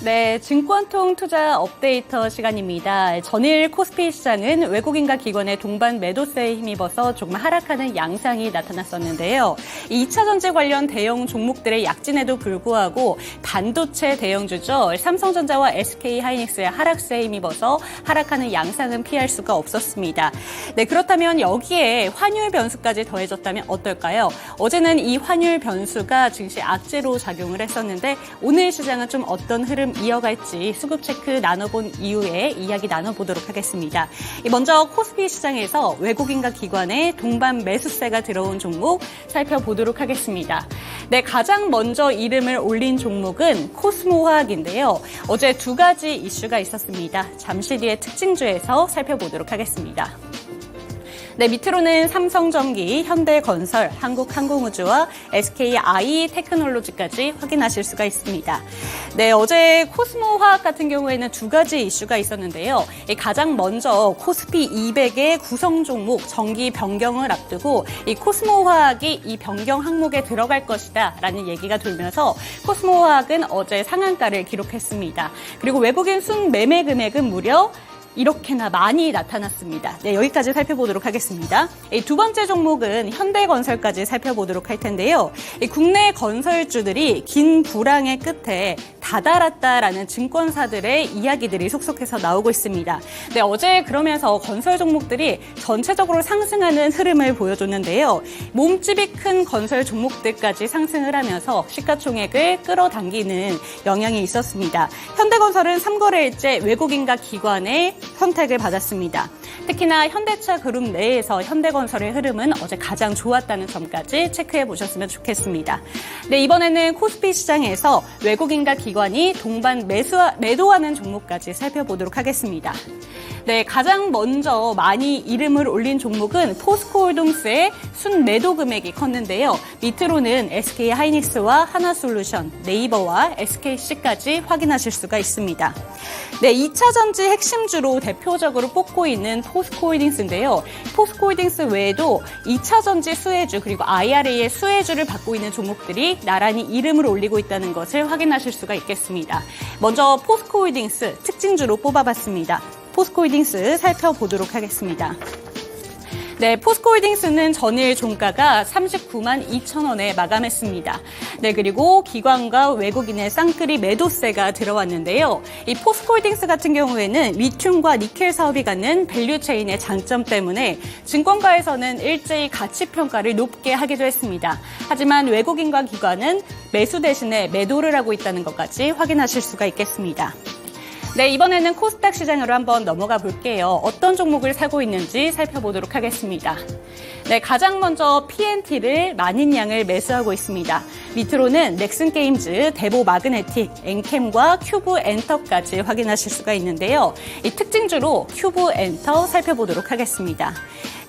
네, 증권통 투자 업데이터 시간입니다. 전일 코스피 시장은 외국인과 기관의 동반 매도세에 힘입어서 조금 하락하는 양상이 나타났었는데요. 2차 전지 관련 대형 종목들의 약진에도 불구하고 반도체 대형주죠. 삼성전자와 SK하이닉스의 하락세에 힘입어서 하락하는 양상은 피할 수가 없었습니다. 네, 그렇다면 여기에 환율 변수까지 더해졌다면 어떨까요? 어제는 이 환율 변수가 증시 악재로 작용을 했었는데 오늘 시장은 좀 어떤 흐름 이어갈지 수급 체크 나눠본 이후에 이야기 나눠보도록 하겠습니다. 먼저 코스피 시장에서 외국인과 기관의 동반 매수세가 들어온 종목 살펴보도록 하겠습니다. 네, 가장 먼저 이름을 올린 종목은 코스모화학인데요. 어제 두 가지 이슈가 있었습니다. 잠시 뒤에 특징주에서 살펴보도록 하겠습니다. 네, 밑으로는 삼성전기, 현대건설, 한국항공우주와 SKI테크놀로지까지 확인하실 수가 있습니다. 네, 어제 코스모화학 같은 경우에는 두 가지 이슈가 있었는데요. 가장 먼저 코스피 200의 구성 종목 정기 변경을 앞두고 이 코스모화학이 이 변경 항목에 들어갈 것이다 라는 얘기가 돌면서 코스모화학은 어제 상한가를 기록했습니다. 그리고 외국인 순매매 금액은 무려 이렇게나 많이 나타났습니다. 네, 여기까지 살펴보도록 하겠습니다. 두 번째 종목은 현대건설까지 살펴보도록 할 텐데요. 국내 건설주들이 긴 불황의 끝에 다다랐다라는 증권사들의 이야기들이 속속해서 나오고 있습니다. 네, 어제 그러면서 건설 종목들이 전체적으로 상승하는 흐름을 보여줬는데요. 몸집이 큰 건설 종목들까지 상승을 하면서 시가총액을 끌어당기는 영향이 있었습니다. 현대건설은 3거래일째 외국인과 기관의 선택을 받았습니다. 특히나 현대차 그룹 내에서 현대건설의 흐름은 어제 가장 좋았다는 점까지 체크해 보셨으면 좋겠습니다. 네, 이번에는 코스피 시장에서 외국인과 기관이 동반 매도하는 종목까지 살펴보도록 하겠습니다. 네, 가장 먼저 많이 이름을 올린 종목은 포스코홀딩스의 순매도 금액이 컸는데요. 밑으로는 SK하이닉스와 하나솔루션, 네이버와 SKC까지 확인하실 수가 있습니다. 네, 2차 전지 핵심주로 대표적으로 뽑고 있는 포스코홀딩스인데요. 포스코홀딩스 외에도 2차 전지 수혜주 그리고 IRA의 수혜주를 받고 있는 종목들이 나란히 이름을 올리고 있다는 것을 확인하실 수가 있겠습니다. 먼저 포스코홀딩스 특징주로 뽑아봤습니다. 포스코홀딩스 살펴보도록 하겠습니다. 네, 포스코홀딩스는 전일 종가가 39만 2천 원에 마감했습니다. 네, 그리고 기관과 외국인의 쌍끌이 매도세가 들어왔는데요. 이 포스코홀딩스 같은 경우에는 리튬과 니켈 사업이 갖는 밸류체인의 장점 때문에 증권가에서는 일제히 가치평가를 높게 하기도 했습니다. 하지만 외국인과 기관은 매수 대신에 매도를 하고 있다는 것까지 확인하실 수가 있겠습니다. 네, 이번에는 코스닥 시장으로 한번 넘어가 볼게요. 어떤 종목을 사고 있는지 살펴보도록 하겠습니다. 네, 가장 먼저 PNT를 많은 양을 매수하고 있습니다. 밑으로는 넥슨게임즈, 대보마그네틱, 엔캠과 큐브엔터까지 확인하실 수가 있는데요. 이 특징주로 큐브엔터 살펴보도록 하겠습니다.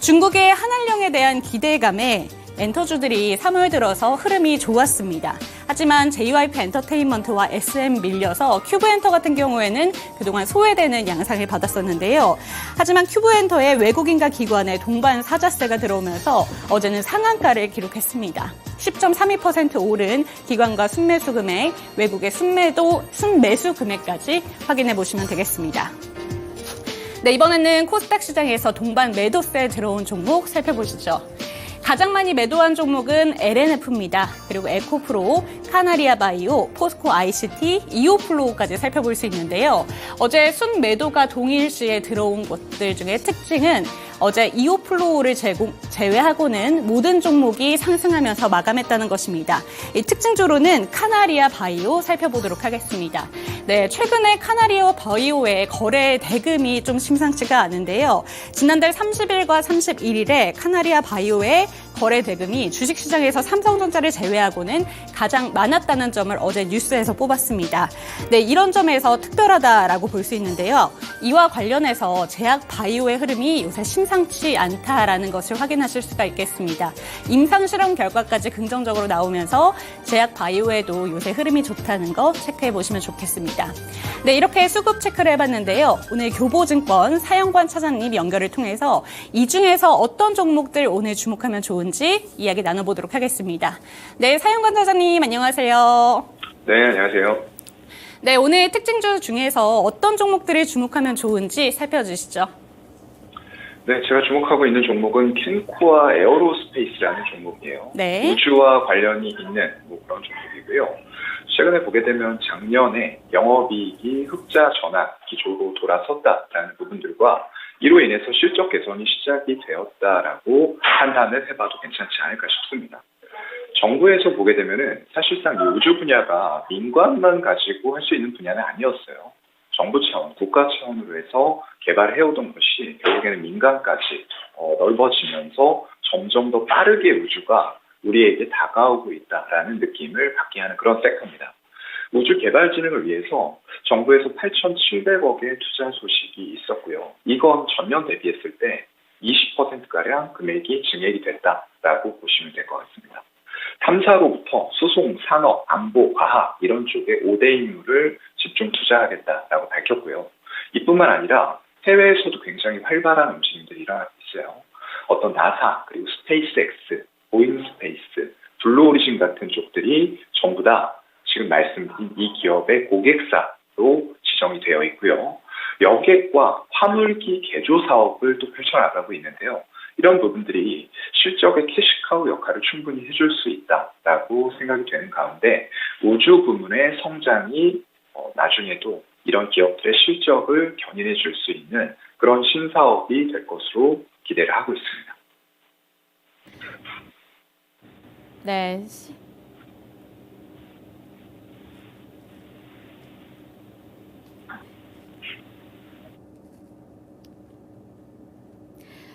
중국의 한한령에 대한 기대감에 엔터주들이 3월 들어서 흐름이 좋았습니다. 하지만 JYP 엔터테인먼트와 SM 밀려서 큐브엔터 같은 경우에는 그동안 소외되는 양상을 받았었는데요. 하지만 큐브엔터의 외국인과 기관의 동반 사자세가 들어오면서 어제는 상한가를 기록했습니다. 10.32% 오른 기관과 순매수 금액, 외국의 순매수 금액까지 확인해 보시면 되겠습니다. 네, 이번에는 코스닥 시장에서 동반 매도세 들어온 종목 살펴보시죠. 가장 많이 매도한 종목은 LNF입니다. 그리고 에코프로, 카나리아 바이오, 포스코 ICT, 이오플로우까지 살펴볼 수 있는데요. 어제 순매도가 동일시에 들어온 것들 중에 특징은 어제 이오플로우를 제외하고는 모든 종목이 상승하면서 마감했다는 것입니다. 이 특징주로는 카나리아 바이오 살펴보도록 하겠습니다. 네, 최근에 카나리아 바이오의 거래 대금이 좀 심상치가 않은데요. 지난달 30일과 31일에 카나리아 바이오의 거래 대금이 주식시장에서 삼성전자를 제외하고는 가장 많았다는 점을 어제 뉴스에서 뽑았습니다. 네, 이런 점에서 특별하다라고 볼 수 있는데요. 이와 관련해서 제약 바이오의 흐름이 요새 심상치 않다라는 것을 확인하실 수가 있겠습니다. 임상실험 결과까지 긍정적으로 나오면서 제약 바이오에도 요새 흐름이 좋다는 거 체크해 보시면 좋겠습니다. 네, 이렇게 수급 체크를 해봤는데요. 오늘 교보증권 사영관 차장님 연결을 통해서 이 중에서 어떤 종목들 오늘 주목하면 좋은지 이야기 나눠보도록 하겠습니다. 네, 사영관 차장님 안녕하세요. 네, 안녕하세요. 네, 오늘 특징주 중에서 어떤 종목들을 주목하면 좋은지 살펴주시죠. 네, 제가 주목하고 있는 종목은 캔코아 에어로스페이스라는 종목이에요. 네. 우주와 관련이 있는 그런 종목이고요. 최근에 보게 되면 작년에 영업이익이 흑자 전환 기조로 돌아섰다라는 부분들과 이로 인해서 실적 개선이 시작이 되었다라고 판단을 해봐도 괜찮지 않을까 싶습니다. 정부에서 보게 되면은 사실상 이 우주 분야가 민관만 가지고 할 수 있는 분야는 아니었어요. 정부 차원, 국가 차원으로 해서 개발해오던 것이 결국에는 민간까지 넓어지면서 점점 더 빠르게 우주가 우리에게 다가오고 있다라는 느낌을 받게 하는 그런 섹터입니다. 우주 개발 진흥을 위해서 정부에서 8,700억의 투자 소식이 있었고요. 이건 전년 대비했을 때 20%가량 금액이 증액이 됐다라고 보시면 될 것 같습니다. 탐사로부터 수송, 산업, 안보, 과학 이런 쪽에 5대 인물을 집중 투자하겠다라고 밝혔고요. 이뿐만 아니라 해외에서도 굉장히 활발한 움직임들이 일어나고 있어요. 어떤 나사, 그리고 스페이스X, 보잉 스페이스, 블루오리진 같은 쪽들이 전부 다 지금 말씀드린 이 기업의 고객사로 지정이 되어 있고요. 여객과 화물기 개조 사업을 또 펼쳐나가고 있는데요. 이런 부분들이 실적의 캐시카우 역할을 충분히 해줄 수 있다라고 생각이 되는 가운데 우주 부문의 성장이 나중에도 이런 기업들의 실적을 견인해 줄 수 있는 그런 신사업이 될 것으로 기대를 하고 있습니다. 네.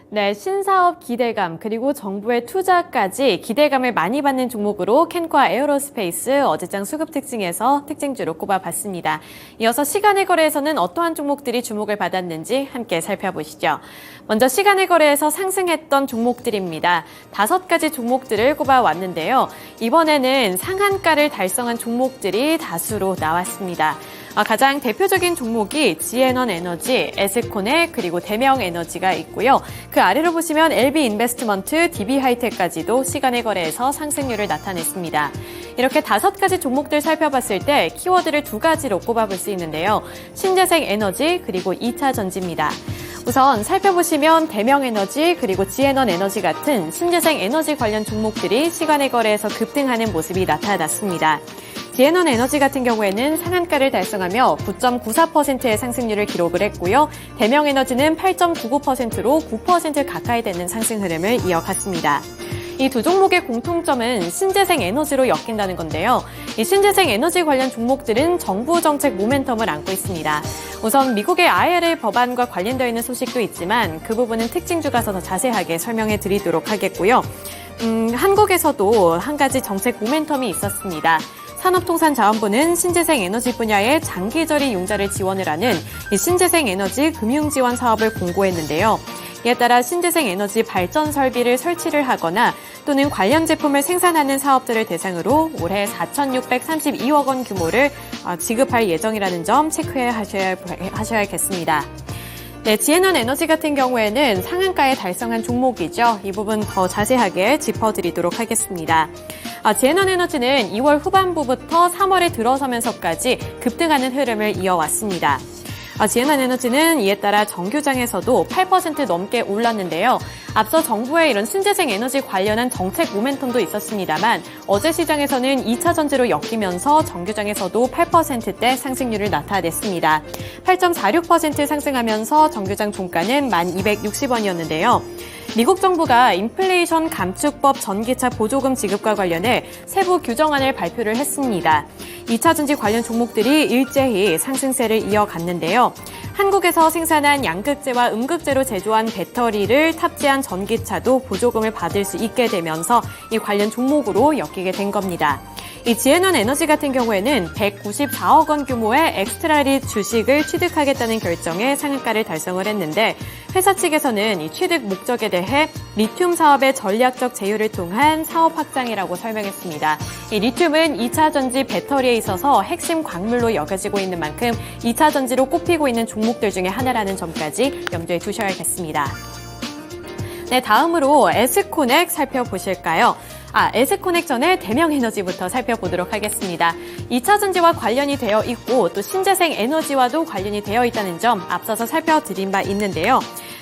네, 신사업 기대감 그리고 정부의 투자까지 기대감을 많이 받는 종목으로 캔코아 에어로스페이스 어제장 수급 특징에서 특징주로 꼽아봤습니다. 이어서 시간의 거래에서는 어떠한 종목들이 주목을 받았는지 함께 살펴보시죠. 먼저 시간의 거래에서 상승했던 종목들입니다. 5가지 종목들을 꼽아왔는데요. 이번에는 상한가를 달성한 종목들이 다수로 나왔습니다. 가장 대표적인 종목이 지앤원 에너지, 에스코넥, 그리고 대명 에너지가 있고요. 그 아래로 보시면 LB인베스트먼트, DB하이텍까지도 시간의 거래에서 상승률을 나타냈습니다. 이렇게 5가지 종목들 살펴봤을 때 키워드를 2가지로 꼽아볼 수 있는데요. 신재생 에너지, 그리고 2차 전지입니다. 우선 살펴보시면 대명에너지 그리고 지앤원 에너지 같은 신재생 에너지 관련 종목들이 시간의 거래에서 급등하는 모습이 나타났습니다. 지앤원 에너지 같은 경우에는 상한가를 달성하며 9.94%의 상승률을 기록을 했고요. 대명에너지는 8.99%로 9% 가까이 되는 상승 흐름을 이어갔습니다. 이 두 종목의 공통점은 신재생 에너지로 엮인다는 건데요. 이 신재생 에너지 관련 종목들은 정부 정책 모멘텀을 안고 있습니다. 우선 미국의 IRA 법안과 관련되어 있는 소식도 있지만 그 부분은 특징주 가서 더 자세하게 설명해 드리도록 하겠고요. 한국에서도 한 가지 정책 모멘텀이 있었습니다. 산업통상자원부는 신재생 에너지 분야의 장기저리 융자를 지원을 하는 이 신재생 에너지 금융지원 사업을 공고했는데요. 이에 따라 신재생 에너지 발전 설비를 설치를 하거나 또는 관련 제품을 생산하는 사업들을 대상으로 올해 4,632억 원 규모를 지급할 예정이라는 점 체크해 하셔야겠습니다. 네, 지앤원 에너지 같은 경우에는 상한가에 달성한 종목이죠. 이 부분 더 자세하게 짚어드리도록 하겠습니다. 지앤원 에너지는 2월 후반부부터 3월에 들어서면서까지 급등하는 흐름을 이어왔습니다. 지앤원 에너지는 이에 따라 정규장에서도 8% 넘게 올랐는데요. 앞서 정부의 이런 신재생 에너지 관련한 정책 모멘텀도 있었습니다만 어제 시장에서는 2차 전지로 엮이면서 정규장에서도 8%대 상승률을 나타냈습니다. 8.46% 상승하면서 정규장 종가는 1,260원이었는데요. 미국 정부가 인플레이션 감축법 전기차 보조금 지급과 관련해 세부 규정안을 발표를 했습니다. 2차 전지 관련 종목들이 일제히 상승세를 이어갔는데요. 한국에서 생산한 양극재와 음극재로 제조한 배터리를 탑재한 전기차도 보조금을 받을 수 있게 되면서 이 관련 종목으로 엮이게 된 겁니다. 이 지앤원 에너지 같은 경우에는 194억 원 규모의 엑스트라리 주식을 취득하겠다는 결정에 상한가를 달성을 했는데 회사 측에서는 이 취득 목적에 대해 리튬 사업의 전략적 제휴를 통한 사업 확장이라고 설명했습니다. 이 리튬은 2차 전지 배터리에 있어서 핵심 광물로 여겨지고 있는 만큼 2차 전지로 꼽히고 있는 종목들 중에 하나라는 점까지 염두에 두셔야겠습니다. 네, 다음으로 에스코넥 살펴보실까요? 에스코넥 전에 대명에너지부터 살펴보도록 하겠습니다. 2차 전지와 관련이 되어 있고 또 신재생 에너지와도 관련이 되어 있다는 점 앞서서 살펴드린 바 있는데요.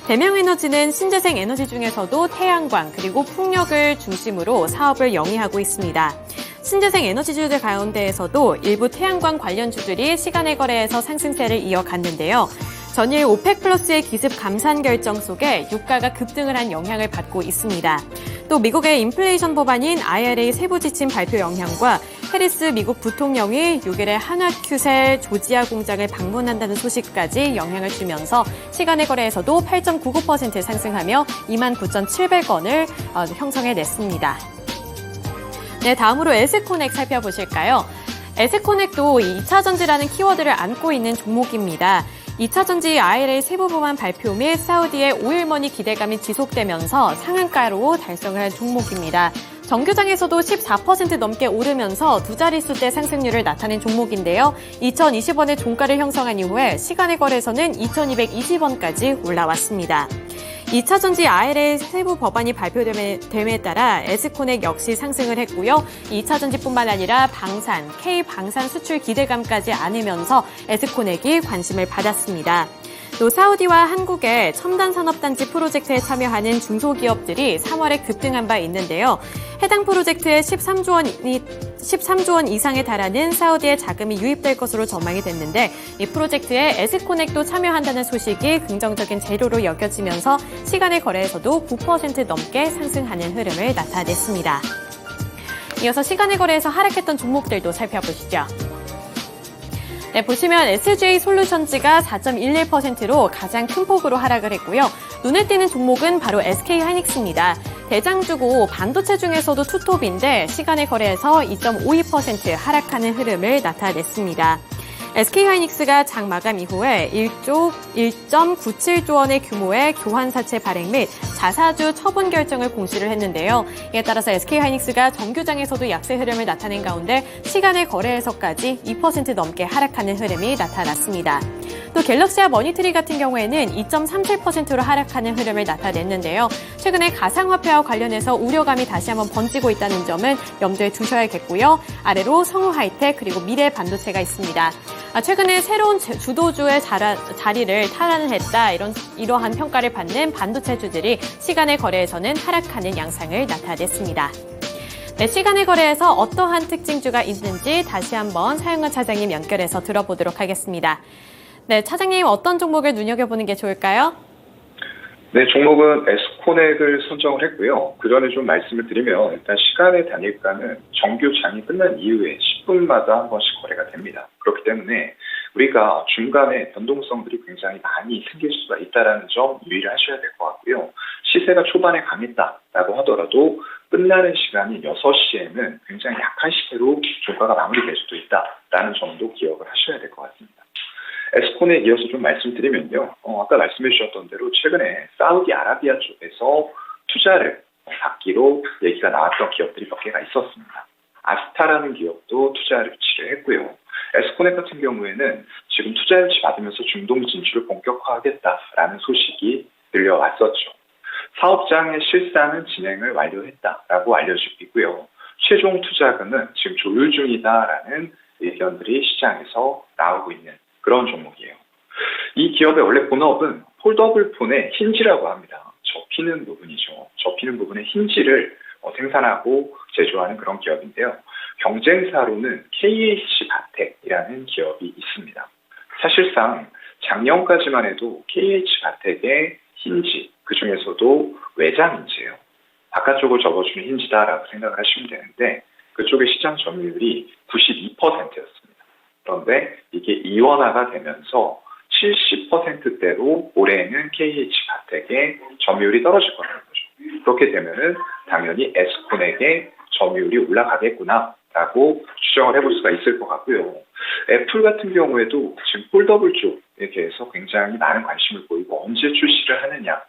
대명에너지는 신재생 에너지 중에서도 태양광 그리고 풍력을 중심으로 사업을 영위하고 있습니다. 신재생 에너지주들 가운데에서도 일부 태양광 관련주들이 시간의 거래에서 상승세를 이어갔는데요. 전일 오펙 플러스의 기습 감산 결정 속에 유가가 급등을 한 영향을 받고 있습니다. 또 미국의 인플레이션 법안인 IRA 세부 지침 발표 영향과 해리스 미국 부통령이 6일에 한화큐셀 조지아 공장을 방문한다는 소식까지 영향을 주면서 시간의 거래에서도 8.99% 상승하며 29,700원을 형성해냈습니다. 네, 다음으로 에스코넥 살펴보실까요? 에스코넥도 2차 전지라는 키워드를 안고 있는 종목입니다. 2차 전지 IRA 세부 법안 발표 및 사우디의 오일머니 기대감이 지속되면서 상한가로 달성을 한 종목입니다. 정규장에서도 14% 넘게 오르면서 두 자릿수대 상승률을 나타낸 종목인데요. 2,020원의 종가를 형성한 이후에 시간의 거래에서는 2,220원까지 올라왔습니다. 2차 전지 IRA 세부 법안이 발표됨에 따라 에스코넥 역시 상승을 했고요. 2차 전지뿐만 아니라 방산, K방산 수출 기대감까지 안으면서 에스코넥이 관심을 받았습니다. 또 사우디와 한국의 첨단 산업단지 프로젝트에 참여하는 중소기업들이 3월에 급등한 바 있는데요. 해당 프로젝트에 13조 원 이상에 달하는 사우디의 자금이 유입될 것으로 전망이 됐는데 이 프로젝트에 에스코넥도 참여한다는 소식이 긍정적인 재료로 여겨지면서 시간의 거래에서도 9% 넘게 상승하는 흐름을 나타냈습니다. 이어서 시간의 거래에서 하락했던 종목들도 살펴보시죠. 네, 보시면 SGsolutions가 4.11%로 가장 큰 폭으로 하락을 했고요. 눈에 띄는 종목은 바로 SK하이닉스입니다. 대장주고 반도체 중에서도 투톱인데 시간의 거래에서 2.52% 하락하는 흐름을 나타냈습니다. SK하이닉스가 장 마감 이후에 1.97조 원의 규모의 교환사채 발행 및 자사주 처분 결정을 공시를 했는데요. 이에 따라서 SK하이닉스가 정규장에서도 약세 흐름을 나타낸 가운데 시간의 거래에서까지 2% 넘게 하락하는 흐름이 나타났습니다. 또 갤럭시와 머니트리 같은 경우에는 2.37%로 하락하는 흐름을 나타냈는데요. 최근에 가상화폐와 관련해서 우려감이 다시 한번 번지고 있다는 점은 염두에 두셔야겠고요. 아래로 성우하이텍 그리고 미래반도체가 있습니다. 최근에 새로운 주도주의 자리를 탈환했다 이러한 평가를 받는 반도체주들이 시간의 거래에서는 하락하는 양상을 나타냈습니다. 네, 시간의 거래에서 어떠한 특징주가 있는지 다시 한번 사영관 차장님 연결해서 들어보도록 하겠습니다. 네, 차장님 어떤 종목을 눈여겨보는 게 좋을까요? 네, 종목은 에스코넥을 선정을 했고요. 그 전에 좀 말씀을 드리면 일단 시간의 단일가는 정규 장이 끝난 이후에 10분마다 한 번씩 거래가 됩니다. 그렇기 때문에 우리가 중간에 변동성들이 굉장히 많이 생길 수가 있다는 점 유의를 하셔야 될 것 같고요. 시세가 초반에 강했다라고 하더라도 끝나는 시간이 6시에는 굉장히 약한 시세로 종가가 마무리될 수도 있다라는 점도 기억을 하셔야 될 것 같습니다. 에스코넥 이어서 좀 말씀드리면요. 아까 말씀해 주셨던 대로 최근에 사우디아라비아 쪽에서 투자를 받기로 얘기가 나왔던 기업들이 몇 개가 있었습니다. 아스타라는 기업도 투자 유치를 했고요. 에스코넥 같은 경우에는 지금 투자 유치 받으면서 중동 진출을 본격화하겠다라는 소식이 들려왔었죠. 사업장의 실사는 진행을 완료했다라고 알려지고 있고요. 최종 투자금은 지금 조율 중이다라는 의견들이 시장에서 나오고 있는 그런 종목이에요. 이 기업의 원래 본업은 폴더블 폰의 힌지라고 합니다. 접히는 부분이죠. 접히는 부분의 힌지를 생산하고 제조하는 그런 기업인데요. 경쟁사로는 KH바텍이라는 기업이 있습니다. 사실상 작년까지만 해도 KH바텍의 힌지, 그 중에서도 외장 힌지예요. 바깥쪽을 접어주는 힌지다라고 생각을 하시면 되는데 그쪽의 시장 점유율이 92%였습니다. 그런데 이게 이원화가 되면서 70%대로 올해는 KH바텍의 점유율이 떨어질 거라는 거죠. 그렇게 되면은 당연히 에스코넥의 점유율이 올라가겠구나라고 추정을 해볼 수가 있을 것 같고요. 애플 같은 경우에도 지금 폴더블 쪽에 대해서 굉장히 많은 관심을 보이고 언제 출시를 하느냐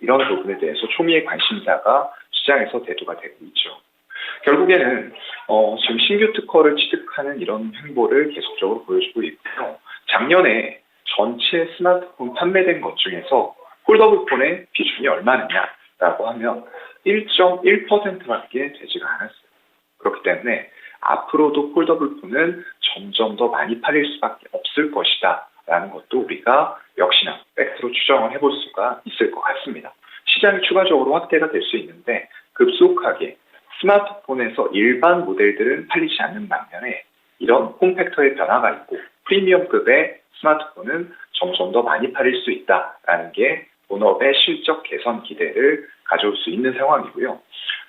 이런 부분에 대해서 초미의 관심사가 시장에서 대두가 되고 있죠. 결국에는 지금 신규 특허를 취득하는 이런 행보를 계속적으로 보여주고 있고요. 작년에 전체 스마트폰 판매된 것 중에서 폴더블 폰의 비중이 얼마느냐라고 하면 1.1%밖에 되지가 않았어요. 그렇기 때문에 앞으로도 폴더블4는 점점 더 많이 팔릴 수밖에 없을 것이다 라는 것도 우리가 역시나 팩트로 추정을 해볼 수가 있을 것 같습니다. 시장이 추가적으로 확대가 될 수 있는데 급속하게 스마트폰에서 일반 모델들은 팔리지 않는 반면에 이런 폼팩터의 변화가 있고 프리미엄급의 스마트폰은 점점 더 많이 팔릴 수 있다라는 게 본업의 실적 개선 기대를 가져올 수 있는 상황이고요.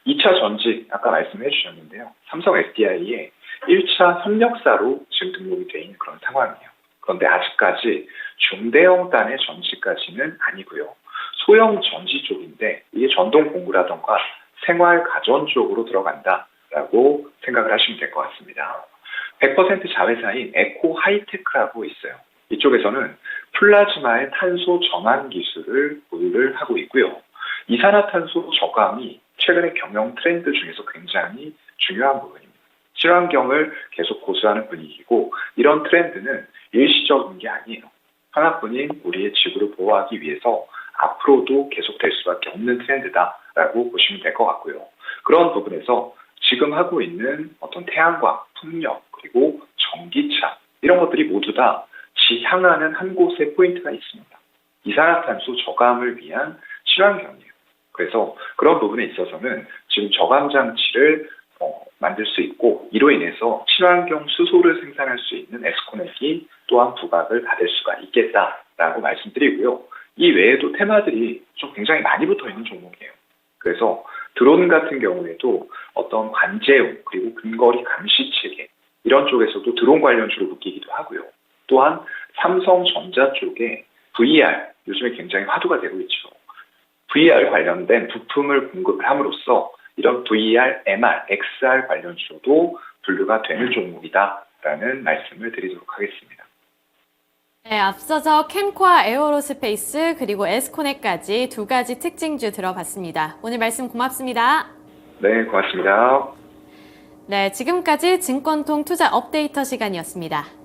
2차 전지 아까 말씀해 주셨는데요. 삼성 SDI의 1차 협력사로 지금 등록이 되어 있는 그런 상황이에요. 그런데 아직까지 중대형 단의 전지까지는 아니고요. 소형 전지 쪽인데 이게 전동 공구라던가 생활 가전 쪽으로 들어간다라고 생각을 하시면 될 것 같습니다. 100% 자회사인 에코 하이테크라고 있어요. 이쪽에서는 플라즈마의 탄소 전환 기술을 보유를 하고 있고요. 이산화탄소 저감이 최근의 경영 트렌드 중에서 굉장히 중요한 부분입니다. 친환경을 계속 고수하는 분위기고 이런 트렌드는 일시적인 게 아니에요. 하나뿐인 우리의 지구를 보호하기 위해서 앞으로도 계속될 수밖에 없는 트렌드다라고 보시면 될 것 같고요. 그런 부분에서 지금 하고 있는 어떤 태양광, 풍력, 그리고 전기차 이런 것들이 모두 다 지향하는 한 곳에 포인트가 있습니다. 이산화탄소 저감을 위한 친환경이에요. 그래서 그런 부분에 있어서는 지금 저감 장치를 만들 수 있고 이로 인해서 친환경 수소를 생산할 수 있는 에스코넥이 또한 부각을 받을 수가 있겠다라고 말씀드리고요. 이 외에도 테마들이 좀 굉장히 많이 붙어 있는 종목이에요. 그래서 드론 같은 경우에도 어떤 관제용 그리고 근거리 감시 체계 이런 쪽에서도 드론 관련주로 묶이기도 하고요. 또한 삼성전자 쪽에 VR 요즘에 굉장히 화두가 되고 있죠. VR 관련된 부품을 공급을 함으로써 이런 VR, MR, XR 관련주로도 분류가 되는 종목이다라는 말씀을 드리도록 하겠습니다. 네, 앞서서 캔과 에어로스페이스 그리고 에스코넥까지 두 가지 특징주 들어봤습니다. 오늘 말씀 고맙습니다. 네, 고맙습니다. 네, 지금까지 증권통 투자 업데이터 시간이었습니다.